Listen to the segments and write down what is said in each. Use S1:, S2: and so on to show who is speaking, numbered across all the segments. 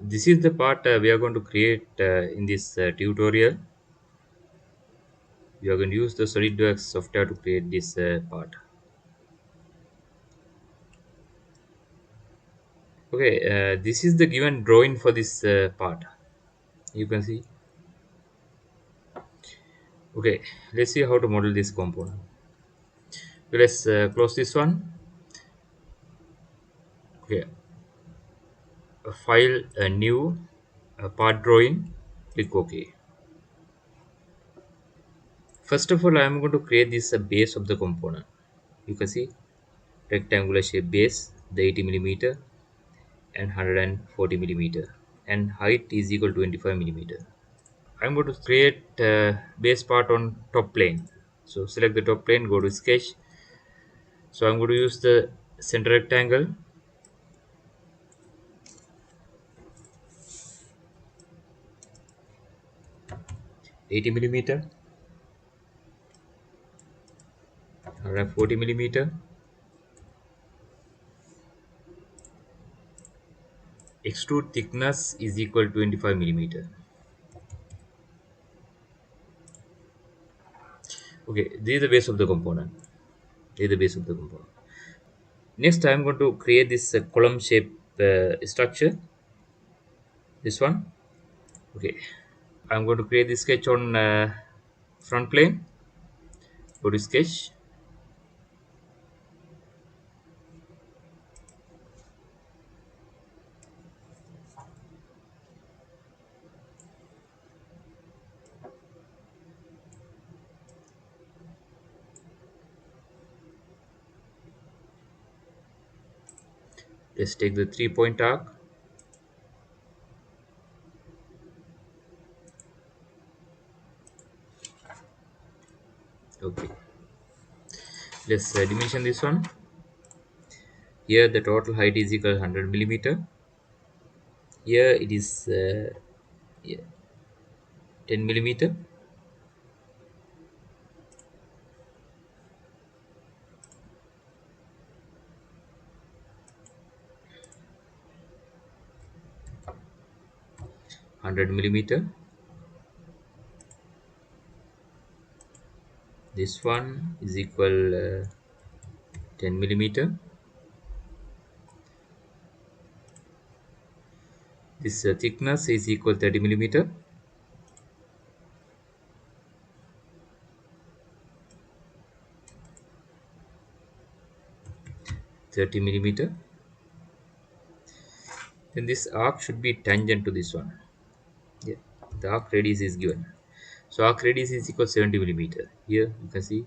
S1: This is the part we are going to create in this tutorial. We are going to use the SolidWorks software to create this part. Okay, this is the given drawing for this part. You can see. Okay, let's see how to model this component. Okay, let's close this one. Okay, a file, a new, a part drawing. Click OK. First of all, I am going to create this base of the component. You can see rectangular shape base, the 80 millimeter and 140 millimeter, and height is equal to 25 millimeter. I'm going to create base part on top plane. So select the top plane, go to sketch. So I'm going to use the center rectangle, 80 millimeter, 140 millimeter. Extrude thickness is equal to 25 millimeter. Okay, this is the base of the component. This is the base of the component. Next, I'm going to create this column shape structure. This one. Okay, I'm going to create this sketch on front plane. Go to sketch. Let's take the 3-point arc. Okay, let's dimension this one. Here the total height is equal to 100 millimeter. Here it is yeah, 10 millimeter. Hundred millimeter. This one is equal 10 millimeter. This thickness is equal 30 millimeter. 30 millimeter. Then this arc should be tangent to this one. Yeah, the arc radius is given. So arc radius is equal 70 millimeter. Here you can see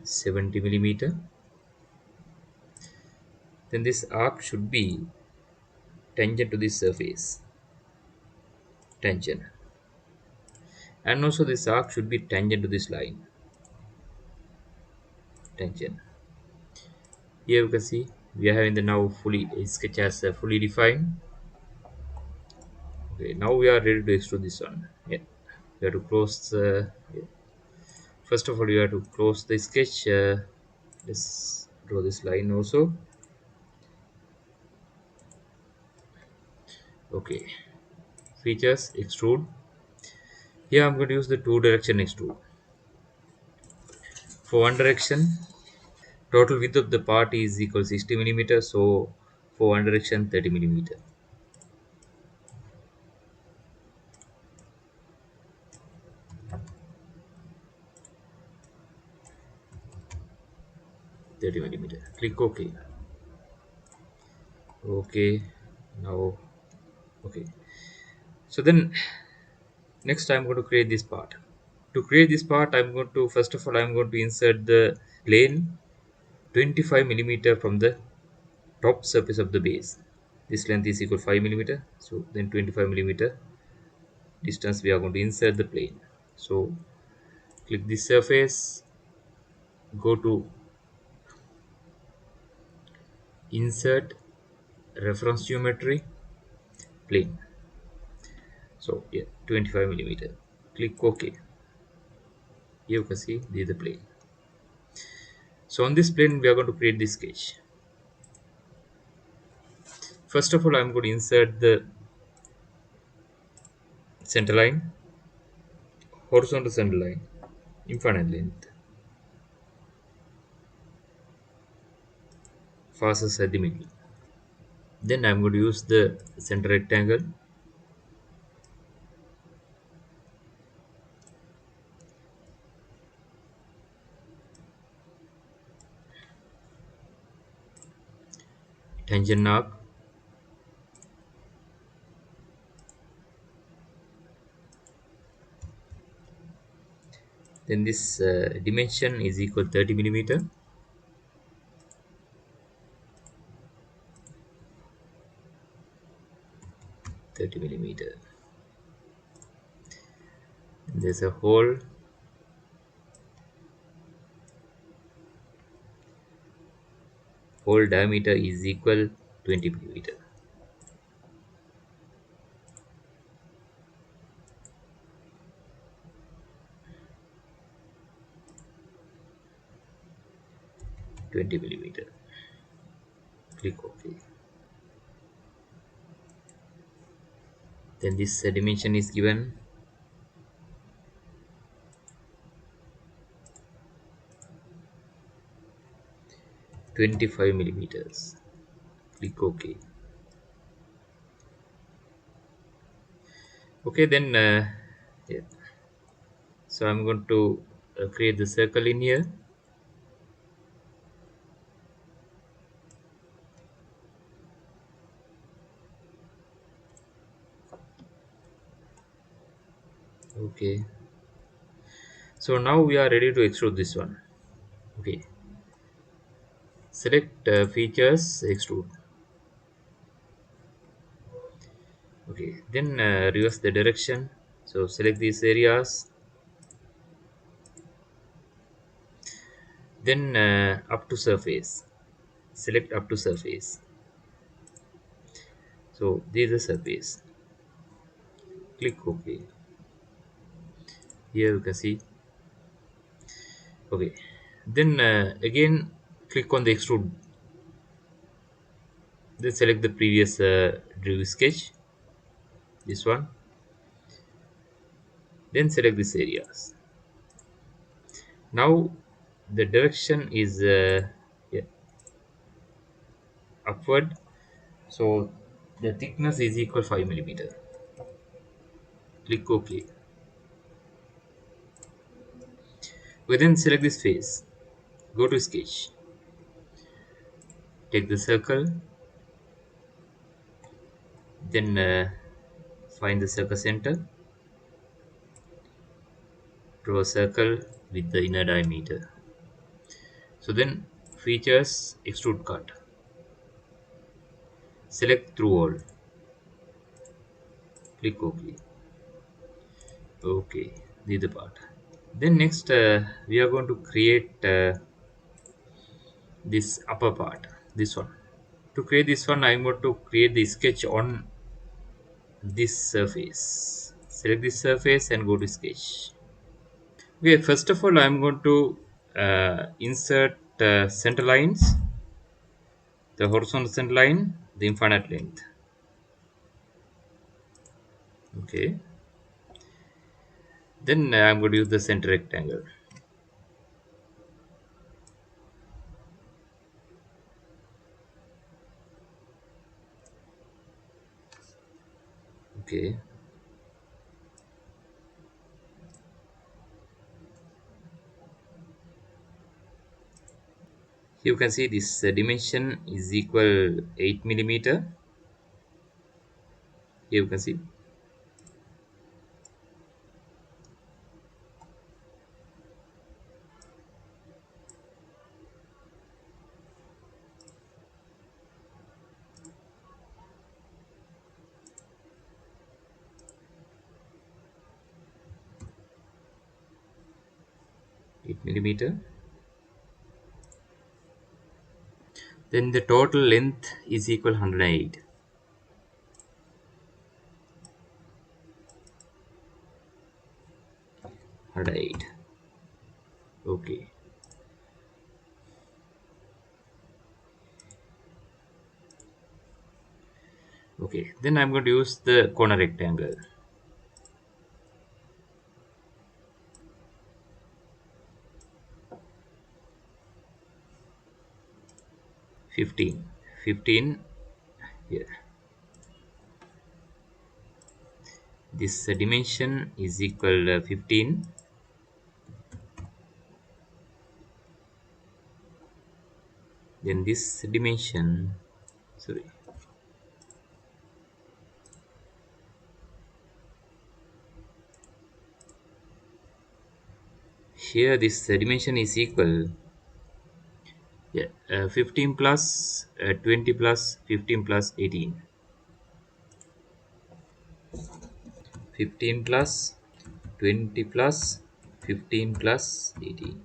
S1: 70 millimeter. Then this arc should be tangent to this surface. Tangent. And also this arc should be tangent to this line. Tangent. Here you can see we are having the now fully sketch as fully defined. Okay, now we are ready to extrude this one. Yeah, we have to close the. Yeah. First of all, you have to close the sketch. Let's draw this line also. Okay, features extrude. Here I'm going to use the 2-direction extrude. For one direction, total width of the part is equal 60 millimeter. So for one direction, 30 millimeter. 30 millimeter. Click OK. Okay, now okay. So then next I'm going to create this part. To create this part, I'm going to first of all I'm going to insert the plane 25 millimeter from the top surface of the base. This length is equal to 5 millimeter. So then 25 millimeter distance we are going to insert the plane. So click this surface, go to insert reference geometry plane. So yeah, 25 millimeter. Click OK. Here you can see this is the plane. So on this plane we are going to create this sketch. First of all, I'm going to insert the center line, horizontal center line, infinite length, fastest at the middle. Then I'm going to use the center rectangle, tangent arc, then this dimension is equal 30 millimeter, 30 millimeter. There's a hole, hole diameter is equal 20 millimeter. Click OK. Then this dimension is given 25 millimeters. Click OK. Okay, then yeah. So I'm going to create the circle in here. Okay, so now we are ready to extrude this one. Okay, select features, extrude. Okay, then reverse the direction. So select these areas, then up to surface, select up to surface. So this is the surface. Click OK. Here you can see. Okay, then again click on the extrude, then select the previous drew sketch, this one, then select these areas. Now the direction is yeah, upward, so the thickness is equal 5 millimeter. Click OK. We then select this face, go to sketch, take the circle, then find the circle center, draw a circle with the inner diameter. So then features, extrude cut, select through all, click OK. Okay, this is the part. Then next we are going to create this upper part, this one. To create this one, I'm going to create the sketch on this surface. Select this surface and go to sketch. Okay, first of all, I'm going to insert center lines, the horizontal center line, the infinite length. Okay, then I'm going to use the center rectangle. Okay, you can see this dimension is equal 8 millimeter. Here you can see 8 millimeter. Then the total length is equal 108. 108. Okay. Okay, then I'm going to use the corner rectangle. 15. 15 here. This dimension is equal 15. Then this dimension, sorry, here this dimension is equal, yeah, 15 plus 20 plus 15 plus 18. 15 plus 20 plus 15 plus 18.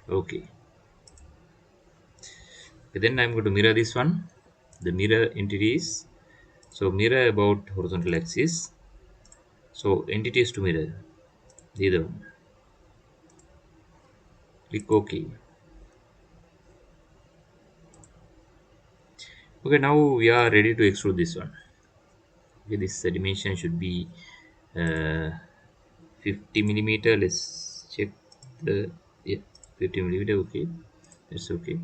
S1: Okay. Then I'm going to mirror this one. The mirror entities. So mirror about horizontal axis. So entities to mirror. The other one. Click OK. Okay, now we are ready to extrude this one. Okay, this dimension should be uh, 50 millimeter. Let's check the, yeah, 50 millimeter. Okay, that's okay.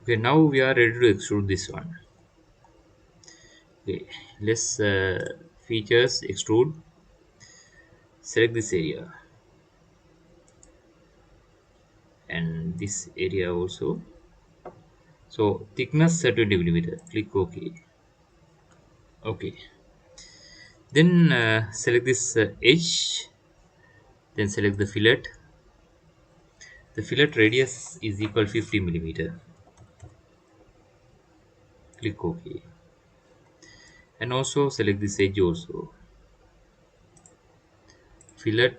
S1: Okay, now we are ready to extrude this one. Okay, let's features extrude. Select this area and this area also. So thickness 20 millimeter. Click OK. Okay. Then select this edge. Then select the fillet. The fillet radius is equal 50 millimeter. Click OK. And also select this edge also. Fillet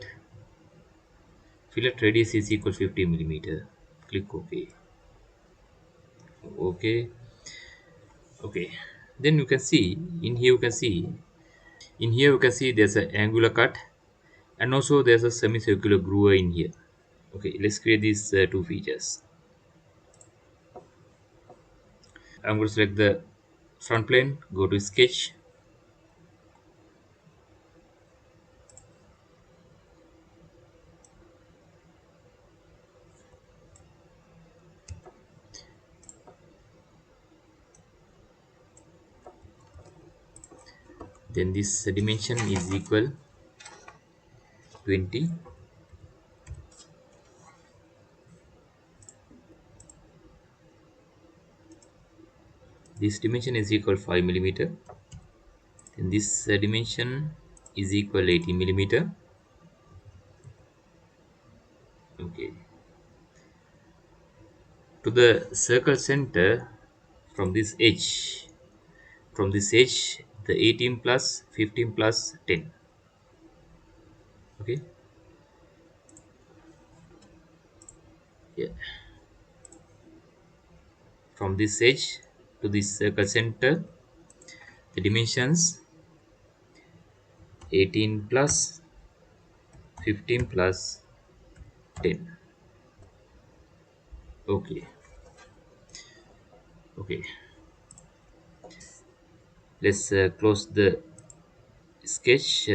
S1: radius is equal 50 millimeter. Click OK. Okay. Okay. Then you can see in here. You can see in here. You can see there's an angular cut, and also there's a semicircular groove in here. Okay. Let's create these two features. I'm going to select the front plane. Go to sketch. Then this dimension is equal 20. This dimension is equal 5 millimeter. Then this dimension is equal 80 millimeter. Okay. To the circle center, from this edge, the 18 plus 15 plus 10. Okay. Yeah. From this edge to this circle center, the dimensions 18 plus 15 plus 10. Okay. Okay. Let's close the sketch.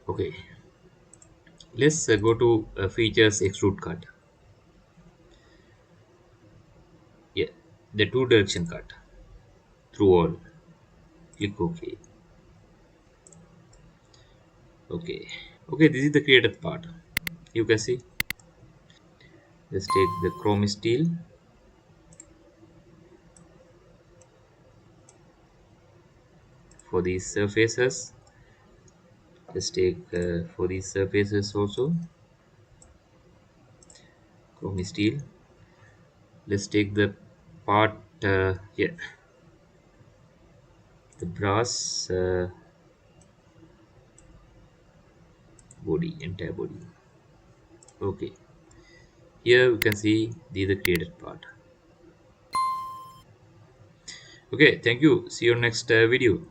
S1: Okay. Let's go to features extrude cut. Yeah, the two direction cut through all. Click OK. Okay. Okay, this is the created part. You can see. Let's take the chrome steel for these surfaces. Let's take for these surfaces also chrome steel. Let's take the part here. the brass body, entire body. Okay, here we can see the created part. Okay, thank you. See you next video.